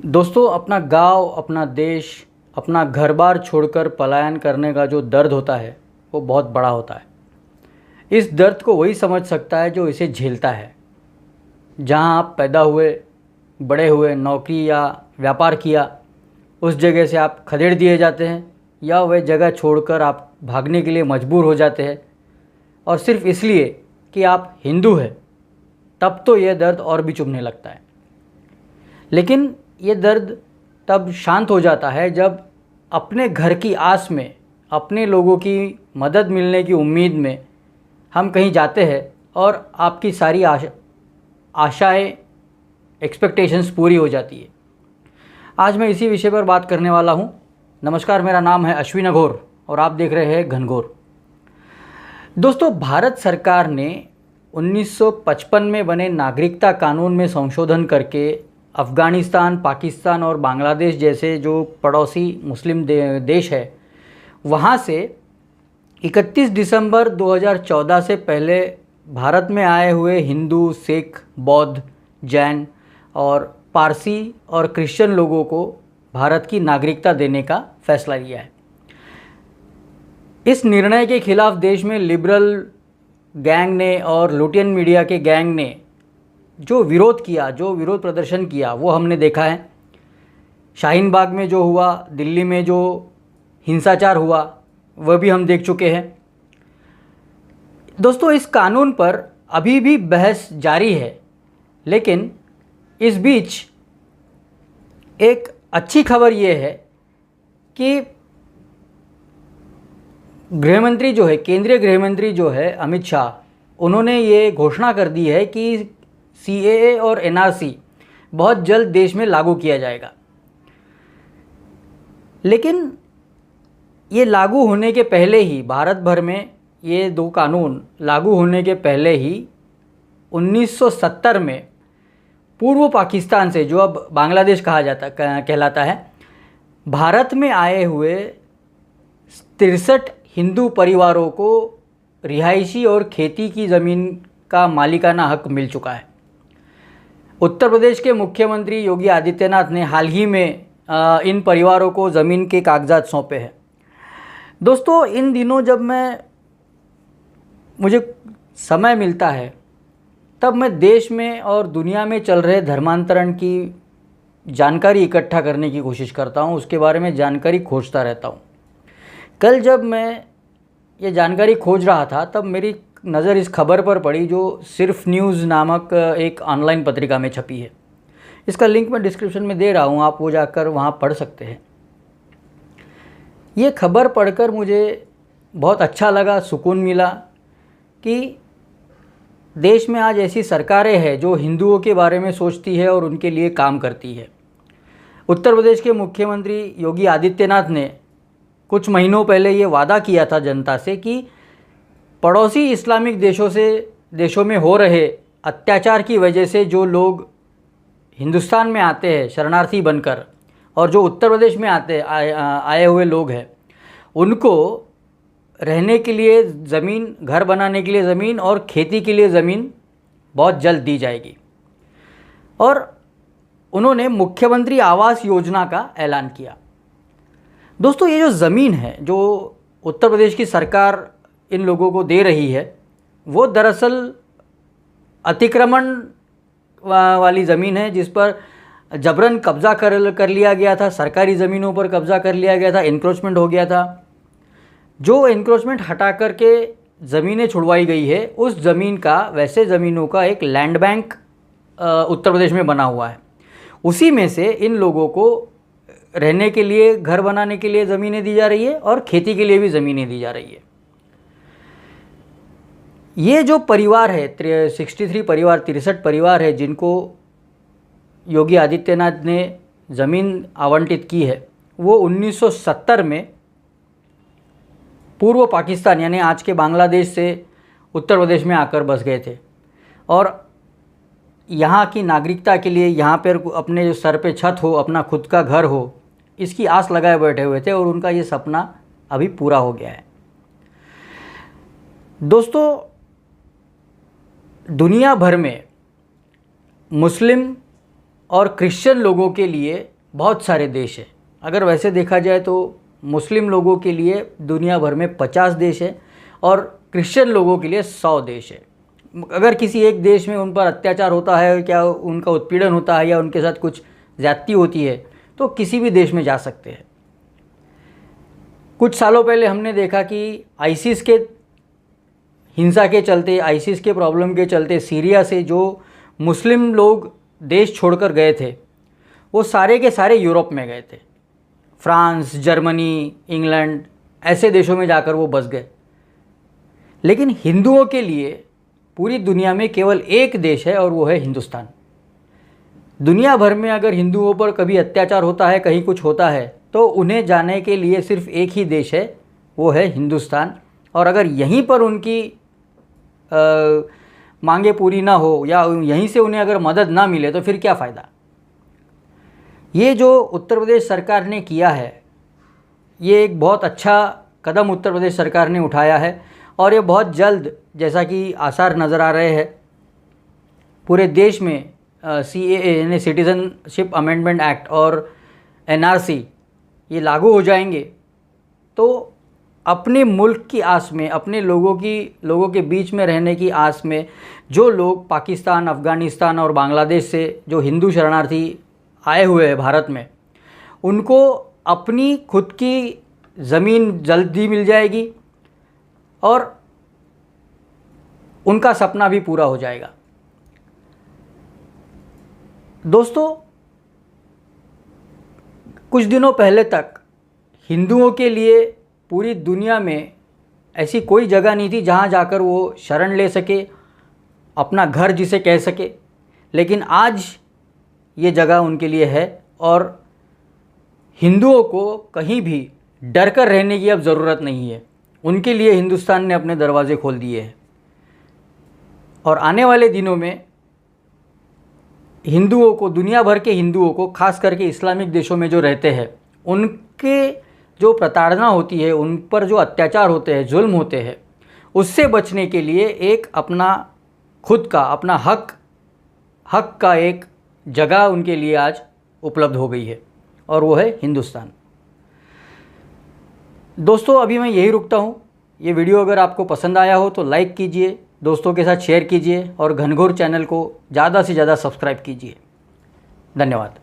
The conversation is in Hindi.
दोस्तों, अपना गांव, अपना देश, अपना घर-बार छोड़कर पलायन करने का जो दर्द होता है वो बहुत बड़ा होता है। इस दर्द को वही समझ सकता है जो इसे झेलता है। जहां आप पैदा हुए, बड़े हुए, नौकरी या व्यापार किया, उस जगह से आप खदेड़ दिए जाते हैं या वह जगह छोड़कर आप भागने के लिए मजबूर हो जाते हैं, और सिर्फ इसलिए कि आप हिंदू हैं। तब तो यह दर्द और भी चुभने लगता है। लेकिन ये दर्द तब शांत हो जाता है जब अपने घर की आस में, अपने लोगों की मदद मिलने की उम्मीद में हम कहीं जाते हैं और आपकी सारी आशाएं, एक्सपेक्टेशंस पूरी हो जाती है। आज मैं इसी विषय पर बात करने वाला हूँ। नमस्कार, मेरा नाम है अश्विन अघोर और आप देख रहे हैं घनघोर। दोस्तों, भारत सरकार ने 1955 में बने नागरिकता कानून में संशोधन करके अफ़गानिस्तान, पाकिस्तान और बांग्लादेश जैसे जो पड़ोसी मुस्लिम देश है, वहाँ से 31 दिसंबर 2014 से पहले भारत में आए हुए हिंदू, सिख, बौद्ध, जैन और पारसी और क्रिश्चियन लोगों को भारत की नागरिकता देने का फैसला लिया है। इस निर्णय के खिलाफ देश में लिबरल गैंग ने और लुटियन मीडिया के गैंग ने जो विरोध किया, जो विरोध प्रदर्शन किया, वो हमने देखा है। शाहीन बाग में जो हुआ, दिल्ली में जो हिंसाचार हुआ, वह भी हम देख चुके हैं। दोस्तों, इस कानून पर अभी भी बहस जारी है, लेकिन इस बीच एक अच्छी खबर ये है कि गृहमंत्री जो है, केंद्रीय गृहमंत्री जो है अमित शाह, उन्होंने ये घोषणा कर दी है कि CAA और NRC बहुत जल्द देश में लागू किया जाएगा। लेकिन ये लागू होने के पहले ही, भारत भर में ये दो कानून लागू होने के पहले ही 1970 में पूर्व पाकिस्तान से, जो अब बांग्लादेश कहलाता है, भारत में आए हुए 63 हिंदू परिवारों को रिहायशी और खेती की ज़मीन का मालिकाना हक मिल चुका है। उत्तर प्रदेश के मुख्यमंत्री योगी आदित्यनाथ ने हाल ही में इन परिवारों को ज़मीन के कागजात सौंपे हैं। दोस्तों, इन दिनों जब मुझे समय मिलता है, तब मैं देश में और दुनिया में चल रहे धर्मांतरण की जानकारी इकट्ठा करने की कोशिश करता हूँ, उसके बारे में जानकारी खोजता रहता हूँ। कल जब मैं ये जानकारी खोज रहा था, तब मेरी नज़र इस खबर पर पड़ी जो सिर्फ न्यूज़ नामक एक ऑनलाइन पत्रिका में छपी है। इसका लिंक मैं डिस्क्रिप्शन में दे रहा हूँ, आप वो जाकर वहाँ पढ़ सकते हैं। ये खबर पढ़कर मुझे बहुत अच्छा लगा, सुकून मिला कि देश में आज ऐसी सरकारें हैं जो हिंदुओं के बारे में सोचती है और उनके लिए काम करती है। उत्तर प्रदेश के मुख्यमंत्री योगी आदित्यनाथ ने कुछ महीनों पहले ये वादा किया था जनता से कि पड़ोसी इस्लामिक देशों में हो रहे अत्याचार की वजह से जो लोग हिंदुस्तान में आते हैं शरणार्थी बनकर, और जो उत्तर प्रदेश में आए हुए लोग हैं, उनको रहने के लिए ज़मीन, घर बनाने के लिए ज़मीन और खेती के लिए ज़मीन बहुत जल्द दी जाएगी। और उन्होंने मुख्यमंत्री आवास योजना का ऐलान किया। दोस्तों, ये जो ज़मीन है जो उत्तर प्रदेश की सरकार इन लोगों को दे रही है, वो दरअसल अतिक्रमण वाली ज़मीन है जिस पर जबरन कब्ज़ा कर लिया गया था। सरकारी ज़मीनों पर कब्ज़ा कर लिया गया था, एनक्रोचमेंट हो गया था। जो एनक्रोचमेंट हटा करके ज़मीनें छुड़वाई गई है, उस ज़मीन का, वैसे ज़मीनों का एक लैंड बैंक उत्तर प्रदेश में बना हुआ है। उसी में से इन लोगों को रहने के लिए, घर बनाने के लिए ज़मीनें दी जा रही है और खेती के लिए भी ज़मीनें दी जा रही है। ये जो परिवार है, 63 परिवार, 63 परिवार है जिनको योगी आदित्यनाथ ने ज़मीन आवंटित की है, वो 1970 में पूर्व पाकिस्तान यानी आज के बांग्लादेश से उत्तर प्रदेश में आकर बस गए थे और यहाँ की नागरिकता के लिए, यहाँ पर अपने सर पे छत हो, अपना खुद का घर हो, इसकी आस लगाए बैठे हुए थे और उनका ये सपना अभी पूरा हो गया है। दोस्तों, दुनिया भर में मुस्लिम और क्रिश्चियन लोगों के लिए बहुत सारे देश हैं। अगर वैसे देखा जाए तो मुस्लिम लोगों के लिए दुनिया भर में 50 देश है और क्रिश्चियन लोगों के लिए 100 देश है। अगर किसी एक देश में उन पर अत्याचार होता है, क्या उनका उत्पीड़न होता है या उनके साथ कुछ ज़्यादती होती है, तो किसी भी देश में जा सकते हैं। कुछ सालों पहले हमने देखा कि आईसिस के हिंसा के चलते, आईसिस के प्रॉब्लम के चलते सीरिया से जो मुस्लिम लोग देश छोड़कर गए थे वो सारे के सारे यूरोप में गए थे। फ्रांस, जर्मनी, इंग्लैंड ऐसे देशों में जाकर वो बस गए। लेकिन हिंदुओं के लिए पूरी दुनिया में केवल एक देश है और वो है हिंदुस्तान। दुनिया भर में अगर हिंदुओं पर कभी अत्याचार होता है, कहीं कुछ होता है, तो उन्हें जाने के लिए सिर्फ एक ही देश है, वो है हिंदुस्तान। और अगर यहीं पर उनकी मांगे पूरी ना हो या यहीं से उन्हें अगर मदद ना मिले तो फिर क्या फ़ायदा। ये जो उत्तर प्रदेश सरकार ने किया है, ये एक बहुत अच्छा कदम उत्तर प्रदेश सरकार ने उठाया है और ये बहुत जल्द, जैसा कि आसार नज़र आ रहे हैं, पूरे देश में CAA यानी सिटीज़नशिप अमेंडमेंट एक्ट और NRC ये लागू हो जाएंगे। तो अपने मुल्क की आस में, अपने लोगों के बीच में रहने की आस में जो लोग पाकिस्तान, अफ़गानिस्तान और बांग्लादेश से जो हिंदू शरणार्थी आए हुए हैं भारत में, उनको अपनी खुद की ज़मीन जल्दी मिल जाएगी और उनका सपना भी पूरा हो जाएगा। दोस्तों, कुछ दिनों पहले तक हिंदुओं के लिए पूरी दुनिया में ऐसी कोई जगह नहीं थी जहां जाकर वो शरण ले सके, अपना घर जिसे कह सके। लेकिन आज ये जगह उनके लिए है और हिंदुओं को कहीं भी डर कर रहने की अब ज़रूरत नहीं है। उनके लिए हिंदुस्तान ने अपने दरवाज़े खोल दिए हैं और आने वाले दिनों में हिंदुओं को, दुनिया भर के हिंदुओं को, खास करके इस्लामिक देशों में जो रहते हैं, उनके जो प्रताड़ना होती है, उन पर जो अत्याचार होते हैं, जुल्म होते हैं, उससे बचने के लिए एक अपना खुद का, अपना हक का एक जगह उनके लिए आज उपलब्ध हो गई है और वो है हिंदुस्तान। दोस्तों, अभी मैं यही रुकता हूँ। ये वीडियो अगर आपको पसंद आया हो तो लाइक कीजिए, दोस्तों के साथ शेयर कीजिए और घनघोर चैनल को ज़्यादा से ज़्यादा सब्सक्राइब कीजिए। धन्यवाद।